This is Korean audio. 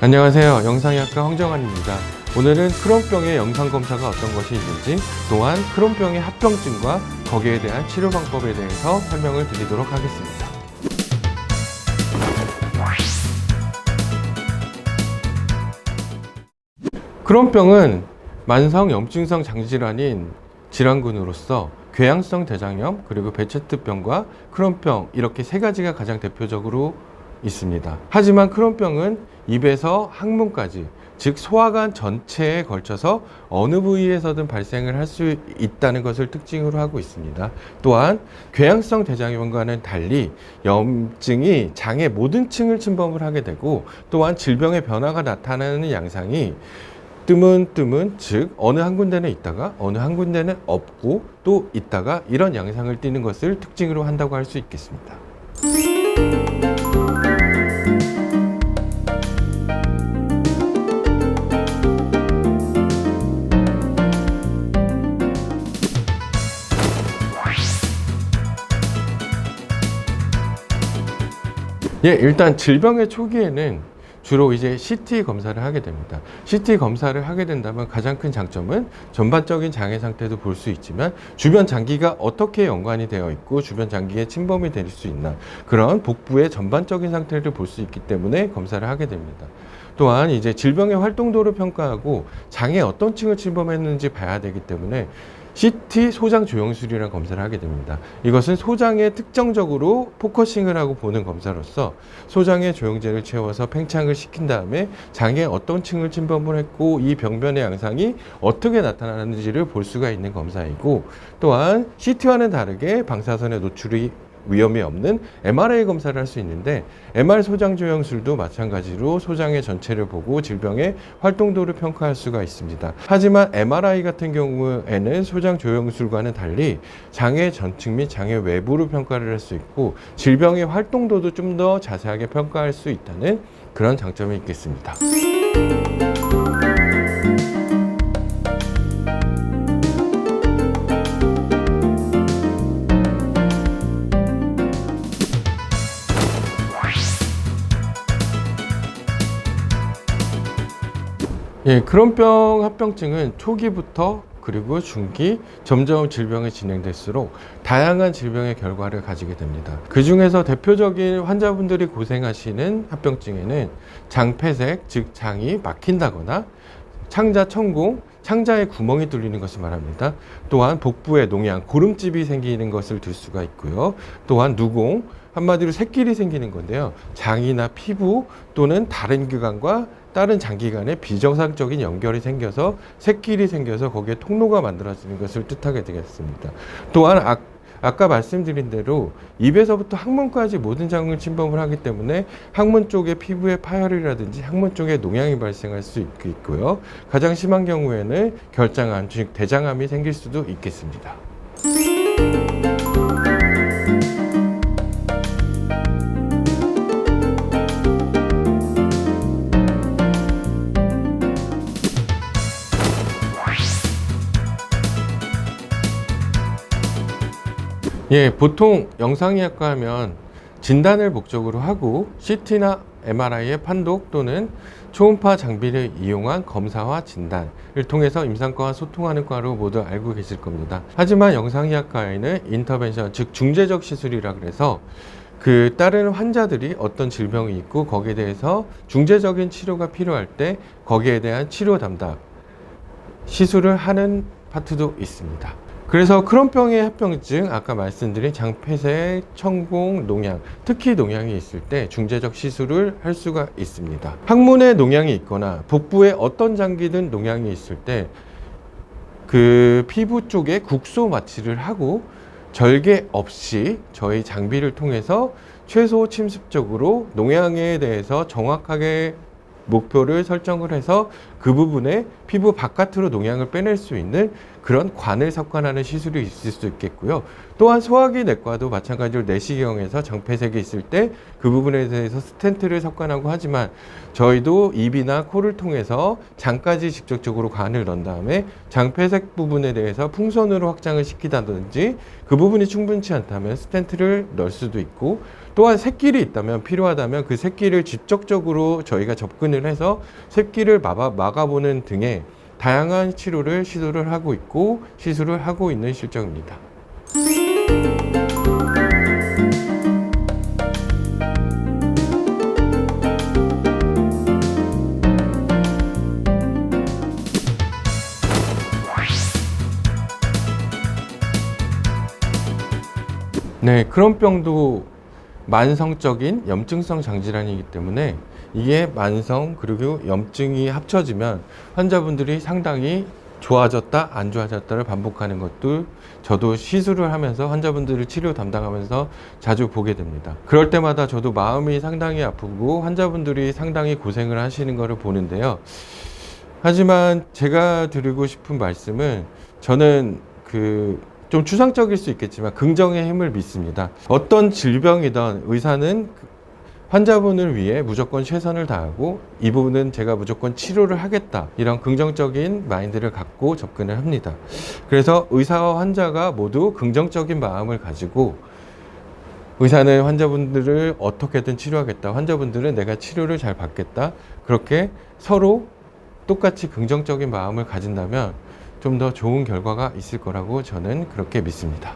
안녕하세요. 영상의학과 황정환입니다. 오늘은 크론병의 영상검사가 어떤 것이 있는지, 또한 크론병의 합병증과 거기에 대한 치료 방법에 대해서 설명을 드리도록 하겠습니다. 크론병은 만성 염증성 장질환인 질환군으로서 궤양성 대장염, 그리고 베체트병과 크론병, 이렇게 세 가지가 가장 대표적으로 있습니다. 하지만 크론병은 입에서 항문까지, 즉 소화관 전체에 걸쳐서 어느 부위에서든 발생을 할 수 있다는 것을 특징으로 하고 있습니다. 또한 궤양성 대장염과는 달리 염증이 장의 모든 층을 침범을 하게 되고, 또한 질병의 변화가 나타나는 양상이 뜨문뜨문, 즉 어느 한 군데는 있다가 어느 한 군데는 없고 또 있다가, 이런 양상을 띠는 것을 특징으로 한다고 할 수 있겠습니다. 일단 질병의 초기에는 주로 이제 CT 검사를 하게 됩니다. CT 검사를 하게 된다면 가장 큰 장점은 전반적인 장애 상태도 볼 수 있지만, 주변 장기가 어떻게 연관이 되어 있고 주변 장기에 침범이 될 수 있나, 그런 복부의 전반적인 상태를 볼 수 있기 때문에 검사를 하게 됩니다. 또한 이제 질병의 활동도를 평가하고 장에 어떤 층을 침범했는지 봐야 되기 때문에 CT 소장 조영술이라는 검사를 하게 됩니다. 이것은 소장에 특정적으로 포커싱을 하고 보는 검사로서 소장에 조영제를 채워서 팽창을 시킨 다음에 장에 어떤 층을 침범을 했고 이 병변의 양상이 어떻게 나타나는지를 볼 수가 있는 검사이고, 또한 CT와는 다르게 방사선에 노출이 위험이 없는 MRI 검사를 할 수 있는데, MR 소장 조영술도 마찬가지로 소장의 전체를 보고 질병의 활동도를 평가할 수가 있습니다. 하지만 MRI 같은 경우에는 소장 조영술과는 달리 장의 전층 및 장의 외부를 평가를 할 수 있고, 질병의 활동도도 좀 더 자세하게 평가할 수 있다는 그런 장점이 있겠습니다. 크론병 합병증은 초기부터 그리고 중기, 점점 질병이 진행될수록 다양한 질병의 결과를 가지게 됩니다. 그 중에서 대표적인 환자분들이 고생하시는 합병증에는 장폐색, 즉 장이 막힌다거나 창자 천공, 창자에 구멍이 뚫리는 것을 말합니다. 또한 복부에 농양, 고름집이 생기는 것을 들 수가 있고요. 또한 누공, 한마디로 새끼리 생기는 건데요. 장이나 피부 또는 다른 기관과 다른 장기간에 비정상적인 연결이 생겨서 새끼리 생겨서 거기에 통로가 만들어지는 것을 뜻하게 되겠습니다. 또한 아까 말씀드린 대로 입에서부터 항문까지 모든 장을 침범을 하기 때문에 항문 쪽에 피부에 파열이라든지 항문 쪽에 농양이 발생할 수 있고요. 가장 심한 경우에는 결장암, 즉 대장암이 생길 수도 있겠습니다. 보통 영상의학과 하면 진단을 목적으로 하고 CT나 MRI의 판독 또는 초음파 장비를 이용한 검사와 진단을 통해서 임상과와 소통하는 과로 모두 알고 계실 겁니다. 하지만 영상의학과에는 인터벤션, 즉 중재적 시술이라 그래서 다른 환자들이 어떤 질병이 있고 거기에 대해서 중재적인 치료가 필요할 때 거기에 대한 치료 담당 시술을 하는 파트도 있습니다. 그래서 크론병의 합병증, 아까 말씀드린 장폐색, 천공, 농양, 특히 농양이 있을 때 중재적 시술을 할 수가 있습니다. 항문에 농양이 있거나 복부에 어떤 장기든 농양이 있을 때 그 피부 쪽에 국소 마취를 하고 절개 없이 저희 장비를 통해서 최소 침습적으로 농양에 대해서 정확하게 목표를 설정을 해서 그 부분에 피부 바깥으로 농양을 빼낼 수 있는 그런 관을 석관하는 시술이 있을 수 있겠고요. 또한 소화기 내과도 마찬가지로 내시경에서 장폐색이 있을 때 그 부분에 대해서 스텐트를 석관하고 하지만 저희도 입이나 코를 통해서 장까지 직접적으로 관을 넣은 다음에 장폐색 부분에 대해서 풍선으로 확장을 시키다든지 그 부분이 충분치 않다면 스텐트를 넣을 수도 있고, 또한 새끼를 있다면 필요하다면 그 새끼를 직접적으로 저희가 접근을 해서 새끼를 막아보는 등의 다양한 치료를 시도를 하고 있고 시술을 하고 있는 실정입니다. 네, 그런 병도 만성적인 염증성 장질환이기 때문에 이게 만성 그리고 염증이 합쳐지면 환자분들이 상당히 좋아졌다 안 좋아졌다를 반복하는 것도 저도 시술을 하면서 환자분들을 치료 담당하면서 자주 보게 됩니다. 그럴 때마다 저도 마음이 상당히 아프고 환자분들이 상당히 고생을 하시는 것을 보는데요. 하지만 제가 드리고 싶은 말씀은, 저는 좀 추상적일 수 있겠지만 긍정의 힘을 믿습니다. 어떤 질병이든 의사는 환자분을 위해 무조건 최선을 다하고 이 부분은 제가 무조건 치료를 하겠다, 이런 긍정적인 마인드를 갖고 접근을 합니다. 그래서 의사와 환자가 모두 긍정적인 마음을 가지고, 의사는 환자분들을 어떻게든 치료하겠다, 환자분들은 내가 치료를 잘 받겠다, 그렇게 서로 똑같이 긍정적인 마음을 가진다면 좀 더 좋은 결과가 있을 거라고 저는 그렇게 믿습니다.